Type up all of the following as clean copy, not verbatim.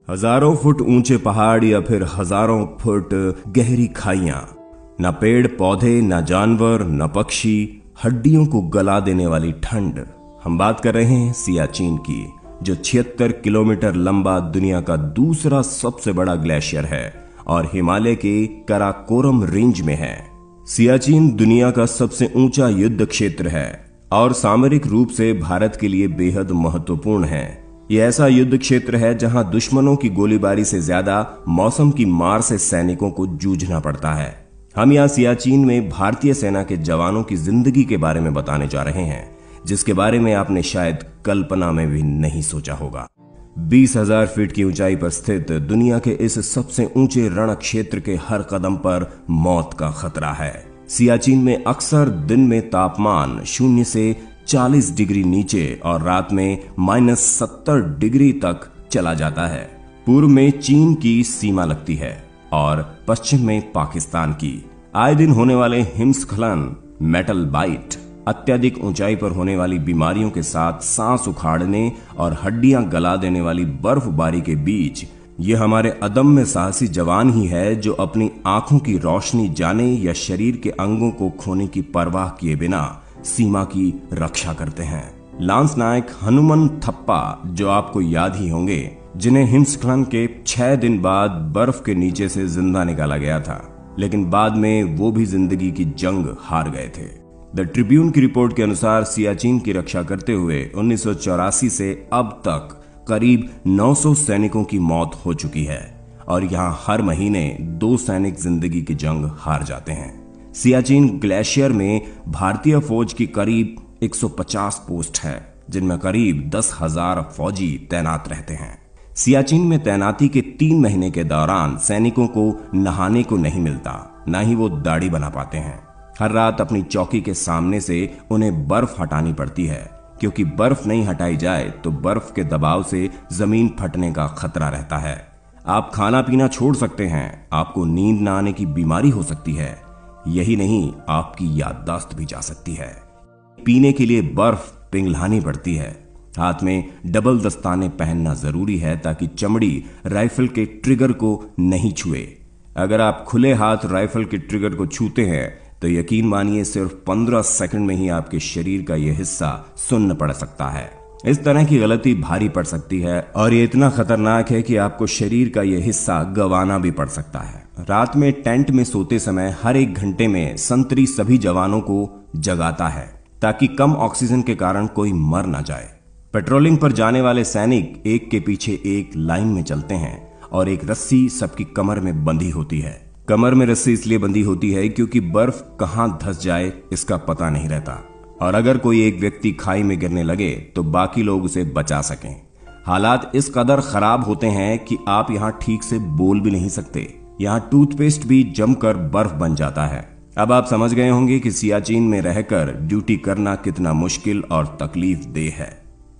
हजारों फुट ऊंचे पहाड़ या फिर हजारों फुट गहरी खाइयां, न पेड़ पौधे, न जानवर, न पक्षी, हड्डियों को गला देने वाली ठंड। हम बात कर रहे हैं सियाचिन की, जो 76 किलोमीटर लंबा दुनिया का दूसरा सबसे बड़ा ग्लेशियर है और हिमालय के कराकोरम रेंज में है। सियाचिन दुनिया का सबसे ऊंचा युद्ध क्षेत्र है और सामरिक रूप से भारत के लिए बेहद महत्वपूर्ण है। यह ऐसा युद्ध क्षेत्र है जहां दुश्मनों की गोलीबारी से ज्यादा मौसम की मार से सैनिकों को जूझना पड़ता है। हम यहाँ सियाचिन में भारतीय सेना के जवानों की जिंदगी के बारे में बताने जा रहे हैं, जिसके बारे में आपने शायद कल्पना में भी नहीं सोचा होगा। 20,000 फीट की ऊंचाई पर स्थित दुनिया के इस सबसे ऊंचे रण क्षेत्र के हर कदम पर मौत का खतरा है। सियाचिन में अक्सर दिन में तापमान 0 से 40 डिग्री नीचे और रात में -70 डिग्री तक चला जाता है। पूर्व में चीन की सीमा लगती है और पश्चिम में पाकिस्तान की। आए दिन होने वाले हिमस्खलन, मेटल बाइट, अत्यधिक ऊंचाई पर होने वाली बीमारियों के साथ सांस उखाड़ने और हड्डियां गला देने वाली बर्फबारी के बीच ये हमारे अदम्य साहसी जवान ही है जो अपनी आंखों की रोशनी जाने या शरीर के अंगों को खोने की परवाह किए बिना सीमा की रक्षा करते हैं। लांस नायक हनुमन थप्पा, जो आपको याद ही होंगे, जिन्हें हिमस्खलन के 6 दिन बाद बर्फ के नीचे से जिंदा निकाला गया था, लेकिन बाद में वो भी जिंदगी की जंग हार गए थे। द ट्रिब्यून की रिपोर्ट के अनुसार सियाचिन की रक्षा करते हुए 1984 से अब तक करीब 900 सैनिकों की मौत हो चुकी है और यहां हर महीने 2 सैनिक जिंदगी की जंग हार जाते हैं। सियाचिन ग्लेशियर में भारतीय फौज की करीब 150 पोस्ट है, जिनमें करीब 10,000 फौजी तैनात रहते हैं। सियाचिन में तैनाती के 3 महीने के दौरान सैनिकों को नहाने को नहीं मिलता, न ही वो दाढ़ी बना पाते हैं। हर रात अपनी चौकी के सामने से उन्हें बर्फ हटानी पड़ती है, क्योंकि बर्फ नहीं हटाई जाए तो बर्फ के दबाव से जमीन फटने का खतरा रहता है। आप खाना पीना छोड़ सकते हैं, आपको नींद न आने की बीमारी हो सकती है, यही नहीं आपकी याददाश्त भी जा सकती है। पीने के लिए बर्फ पिघलानी पड़ती है। हाथ में डबल दस्ताने पहनना जरूरी है ताकि चमड़ी राइफल के ट्रिगर को नहीं छुए। अगर आप खुले हाथ राइफल के ट्रिगर को छूते हैं तो यकीन मानिए सिर्फ 15 सेकंड में ही आपके शरीर का यह हिस्सा सुन्न पड़ सकता है। इस तरह की गलती भारी पड़ सकती है और ये इतना खतरनाक है कि आपको शरीर का यह हिस्सा गंवाना भी पड़ सकता है। रात में टेंट में सोते समय हर 1 घंटे में संतरी सभी जवानों को जगाता है ताकि कम ऑक्सीजन के कारण कोई मर ना जाए। पेट्रोलिंग पर जाने वाले सैनिक एक के पीछे एक लाइन में चलते हैं और एक रस्सी सबकी कमर में बंधी होती है। कमर में रस्सी इसलिए बंधी होती है क्योंकि बर्फ कहां धंस जाए इसका पता नहीं रहता और अगर कोई एक व्यक्ति खाई में गिरने लगे तो बाकी लोग उसे बचा सकें। हालात इस कदर खराब होते हैं कि आप यहां ठीक से बोल भी नहीं सकते। यहां टूथपेस्ट भी जमकर बर्फ बन जाता है। अब आप समझ गए होंगे कि सियाचिन में रहकर ड्यूटी करना कितना मुश्किल और तकलीफ देह है।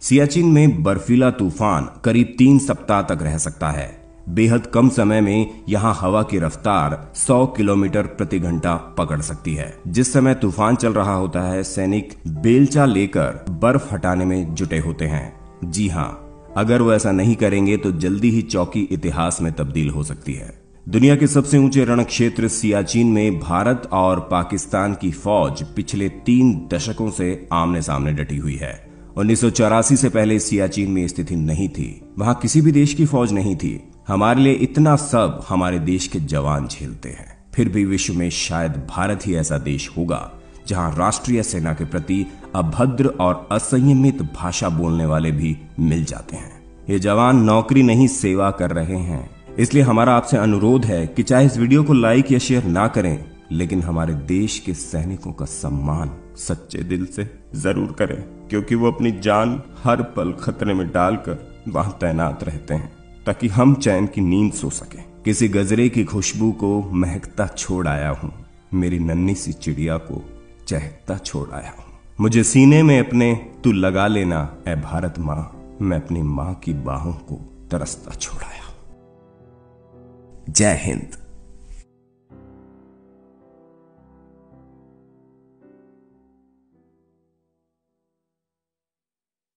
सियाचिन में बर्फीला तूफान करीब 3 सप्ताह तक रह सकता है। बेहद कम समय में यहां हवा की रफ्तार 100 किलोमीटर प्रति घंटा पकड़ सकती है। जिस समय तूफान चल रहा होता है, सैनिक बेलचा लेकर बर्फ हटाने में जुटे होते हैं। जी हां, अगर वो ऐसा नहीं करेंगे तो जल्दी ही चौकी इतिहास में तब्दील हो सकती है। दुनिया के सबसे ऊंचे रण क्षेत्र सियाचिन में भारत और पाकिस्तान की फौज पिछले 3 दशकों से आमने सामने डटी हुई है। 1984 से पहले सियाचिन में स्थिति नहीं थी। वहां किसी भी देश की फौज नहीं थी। हमारे लिए इतना सब हमारे देश के जवान झेलते हैं। फिर भी विश्व में शायद भारत ही ऐसा देश होगा जहां राष्ट्रीय सेना के प्रति अभद्र और असंयमित भाषा बोलने वाले भी मिल जाते हैं। ये जवान नौकरी नहीं सेवा कर रहे हैं। इसलिए हमारा आपसे अनुरोध है कि चाहे इस वीडियो को लाइक या शेयर ना करें, लेकिन हमारे देश के सैनिकों का सम्मान सच्चे दिल से जरूर करें, क्योंकि वो अपनी जान हर पल खतरे में डालकर वहां तैनात रहते हैं ताकि हम चैन की नींद सो सके। किसी गजरे की खुशबू को महकता छोड़ आया हूं, मेरी नन्ही सी चिड़िया को चहकता छोड़ आया हूं। मुझे सीने में अपने तू लगा लेना ऐ भारत माँ, मैं अपनी माँ की बाहों को तरसता छोड़ आया हूं। जय हिंद।